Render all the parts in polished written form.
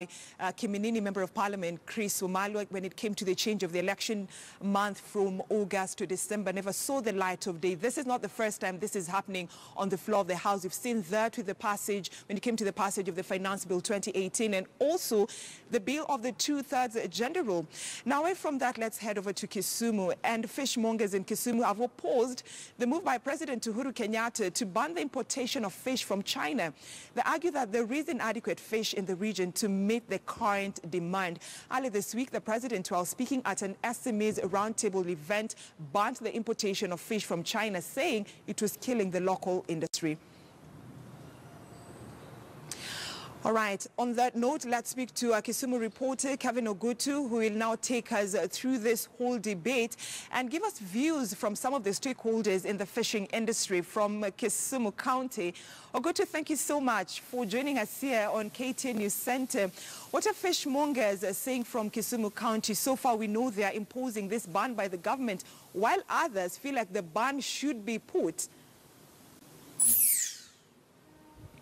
Kiminini Member of Parliament Chris Umalwa when it came to the change of the election month from August to December never saw the light of day. This is not the first time this is happening on the floor of the House. We've seen that with the passage, when it came to the passage of the Finance Bill 2018 and also the bill of the two-thirds gender rule. Now away from that, let's head over to Kisumu. And fishmongers in Kisumu have opposed the move by President Uhuru Kenyatta to ban the importation of fish from China. They argue that there is inadequate fish in the region to meet the current demand. Earlier this week, the president, while speaking at an SMEs roundtable event, banned the importation of fish from China, saying it was killing the local industry. All right, on that note, let's speak to our Kisumu reporter, Kevin Ogutu, who will now take us through this whole debate and give us views from some of the stakeholders in the fishing industry from Kisumu County. Ogutu, thank you so much for joining us here on KTN News Center. What are fishmongers saying from Kisumu County? So far, we know they are imposing this ban by the government, while others feel like the ban should be put.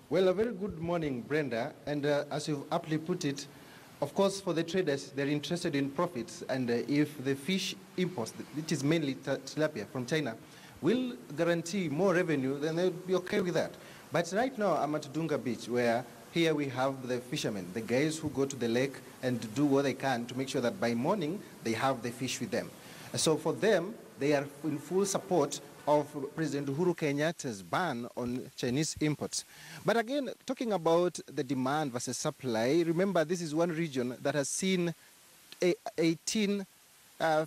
Well, a very good morning, Brenda. And as you've aptly put it, of course, for the traders, they're interested in profits. And if the fish imports, which is mainly tilapia from China, will guarantee more revenue, then they'll be okay with that. But right now, I'm at Dunga Beach, where here we have the fishermen, the guys who go to the lake and do what they can to make sure that by morning, they have the fish with them. So for them, they are in full support of President Uhuru Kenyatta's ban on Chinese imports. But again, talking about the demand versus supply, remember this is one region that has seen 18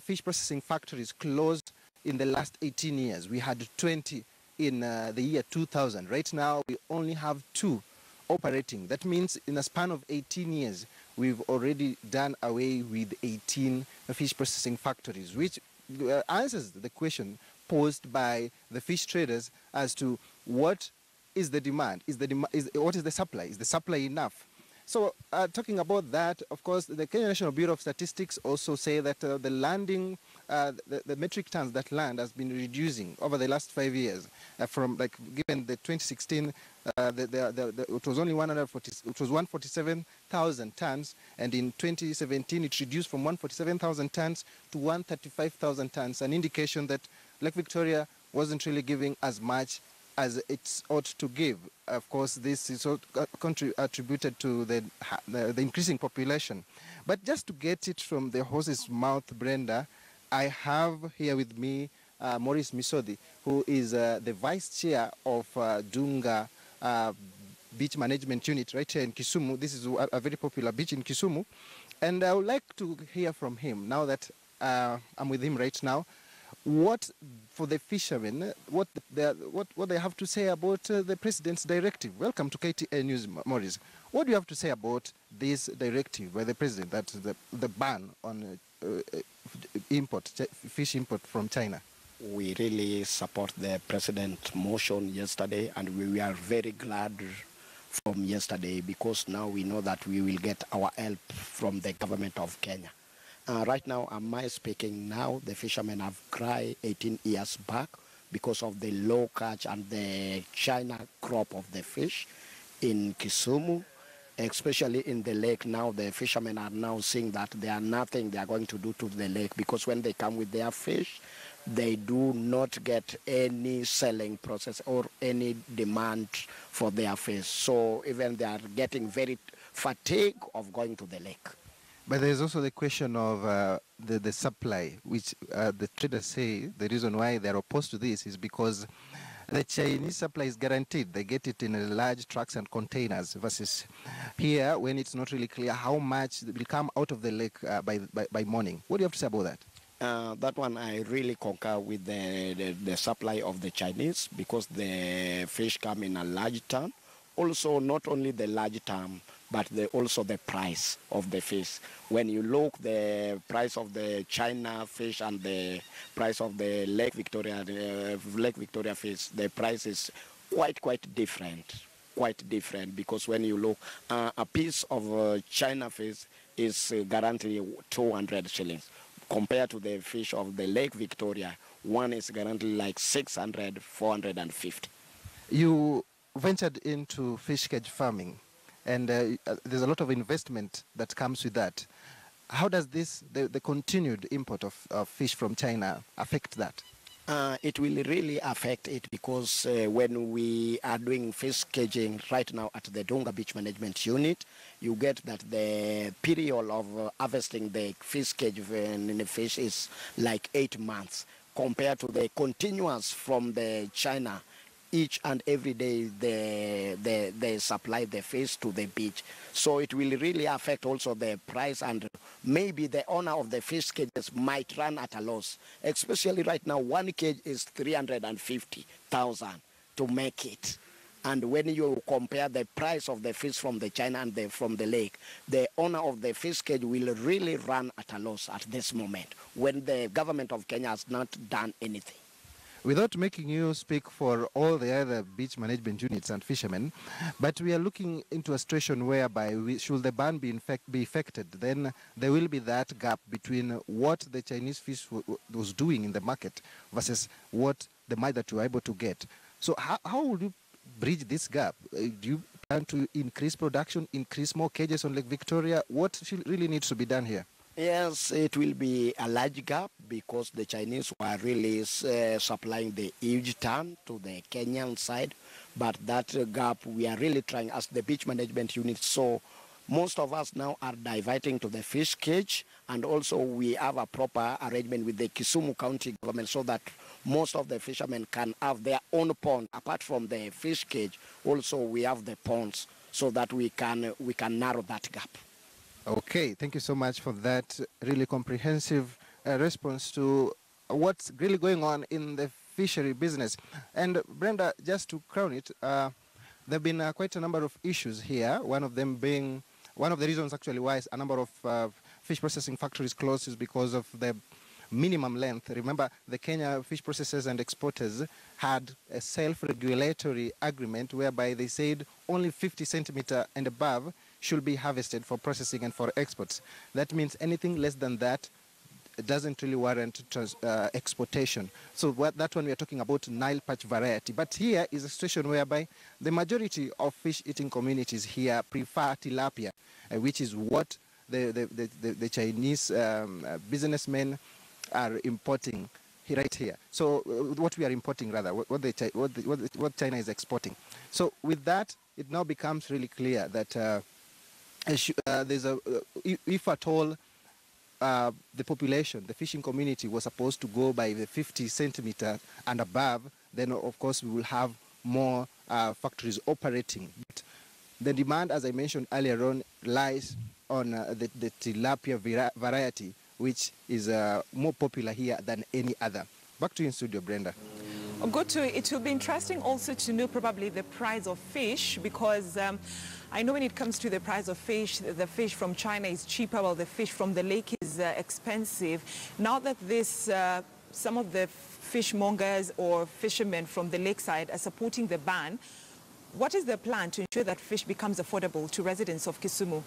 fish processing factories closed in the last 18 years. We had 20 in the year 2000. Right now, we only have 2 operating. That means in a span of 18 years, we've already done away with 18 fish processing factories, which answers the question posed by the fish traders as to what is the demand, what is the supply, is the supply enough? So talking about that, of course, the Kenya National Bureau of Statistics also say that the landing, the metric tons that land has been reducing over the last 5 years. From like given the 2016, it was only 147,000 tons, and in 2017 it reduced from 147,000 tons to 135,000 tons, an indication that Lake Victoria wasn't really giving as much as it ought to give. Of course, this is attributed to the increasing population. But just to get it from the horse's mouth, Brenda, I have here with me Maurice Misodi, who is the vice chair of Dunga Beach Management Unit right here in Kisumu. This is a very popular beach in Kisumu. And I would like to hear from him, now that I'm with him right now, what for the fishermen, what they have to say about the president's directive. Welcome to KTN News, Maurice. What do you have to say about this directive by the president, that the ban on fish import from China? We really support the president's motion yesterday, and we are very glad from yesterday, because now we know that we will get our help from the government of Kenya. Right now, am I speaking now, the fishermen have cried 18 years back because of the low catch and the China crop of the fish in Kisumu, especially in the lake. Now the fishermen are now seeing that there are nothing they are going to do to the lake, because when they come with their fish, they do not get any selling process or any demand for their fish. So even they are getting very fatigued of going to the lake. But there's also the question of the supply, which the traders say the reason why they're opposed to this is because the Chinese supply is guaranteed. They get it in large trucks and containers, versus here when it's not really clear how much will come out of the lake by morning. What do you have to say about that? That one I really concur with the supply of the Chinese, because the fish come in a large ton. Also, not only the large ton, but also the price of the fish. When you look the price of the China fish and the price of the Lake Victoria fish, the price is quite different. Quite different, because when you look, a piece of China fish is guaranteed 200 shillings. Compared to the fish of the Lake Victoria, one is guaranteed like 600, 450. You ventured into fish cage farming. and there's a lot of investment that comes with that. How does this, the continued import of fish from China affect that? It will really affect it because when we are doing fish caging right now at the Dunga Beach Management Unit, you get that the period of harvesting the fish cage in the fish is like 8 months compared to the continuous from the China. Each and every day they supply the fish to the beach. So it will really affect also the price, and maybe the owner of the fish cages might run at a loss. Especially right now, one cage is 350,000 to make it. And when you compare the price of the fish from the China and from the lake, the owner of the fish cage will really run at a loss at this moment when the government of Kenya has not done anything. Without making you speak for all the other beach management units and fishermen, but we are looking into a situation whereby should the ban be effected, then there will be that gap between what the Chinese fish was doing in the market versus what the might that you are able to get. So how will you bridge this gap? Do you plan to increase production, increase more cages on Lake Victoria? What really needs to be done here? Yes, it will be a large gap because the Chinese were really supplying the huge ton to the Kenyan side. But that gap, we are really trying as the beach management unit. So most of us now are diverting to the fish cage, and also we have a proper arrangement with the Kisumu county government so that most of the fishermen can have their own pond. Apart from the fish cage, also we have the ponds so that we can narrow that gap. Okay, thank you so much for that really comprehensive response to what's really going on in the fishery business. And Brenda, just to crown it, there have been quite a number of issues here, one of them being, one of the reasons actually why a number of fish processing factories closed is because of the minimum length. Remember, the Kenya fish processors and exporters had a self-regulatory agreement whereby they said only 50 centimeter and above should be harvested for processing and for exports. That means anything less than that doesn't really warrant exportation. So that one we are talking about Nile perch variety. But here is a situation whereby the majority of fish-eating communities here prefer tilapia, which is what the Chinese businessmen are importing right here. So what we are importing rather, what China is exporting. So with that, it now becomes really clear that there's if at all the population, the fishing community was supposed to go by the 50 centimeter and above, then of course we will have more factories operating. But the demand, as I mentioned earlier on, lies on the tilapia variety, which is more popular here than any other. Back to you in studio, Brenda. It will be interesting also to know probably the price of fish, because I know when it comes to the price of fish, the fish from China is cheaper while the fish from the lake is expensive. Now that some of the fishmongers or fishermen from the lakeside are supporting the ban, what is the plan to ensure that fish becomes affordable to residents of Kisumu?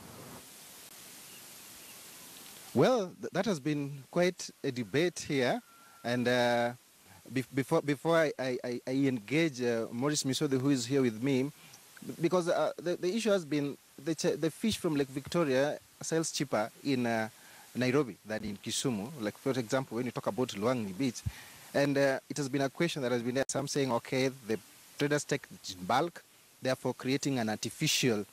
Well, that has been quite a debate here, and before I engage Maurice Misode, who is here with me, because the issue has been the fish from Lake Victoria sells cheaper in Nairobi than in Kisumu. Like, for example, when you talk about Luangni Beach, and it has been a question that has been there. Some saying, okay, the traders take it in bulk, therefore creating an artificial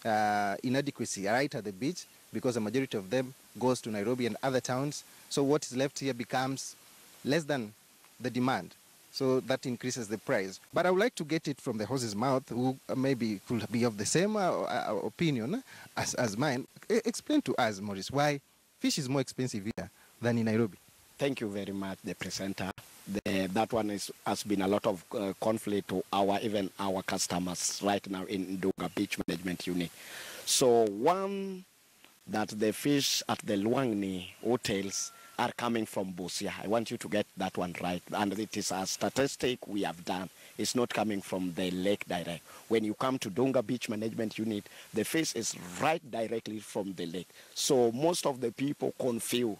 inadequacy right at the beach, because the majority of them goes to Nairobi and other towns. So what is left here becomes less than the demand. So that increases the price. But I would like to get it from the horse's mouth, who maybe could be of the same opinion as mine. Explain to us, Maurice, why fish is more expensive here than in Nairobi. Thank you very much, the presenter. That one has been a lot of conflict to even our customers right now in Dunga Beach Management Unit. So one, that the fish at the Luangni hotels are coming from Busia. I want you to get that one right. And it is a statistic we have done. It's not coming from the lake direct. When you come to Dunga Beach Management Unit, the fish is right directly from the lake. So most of the people confuse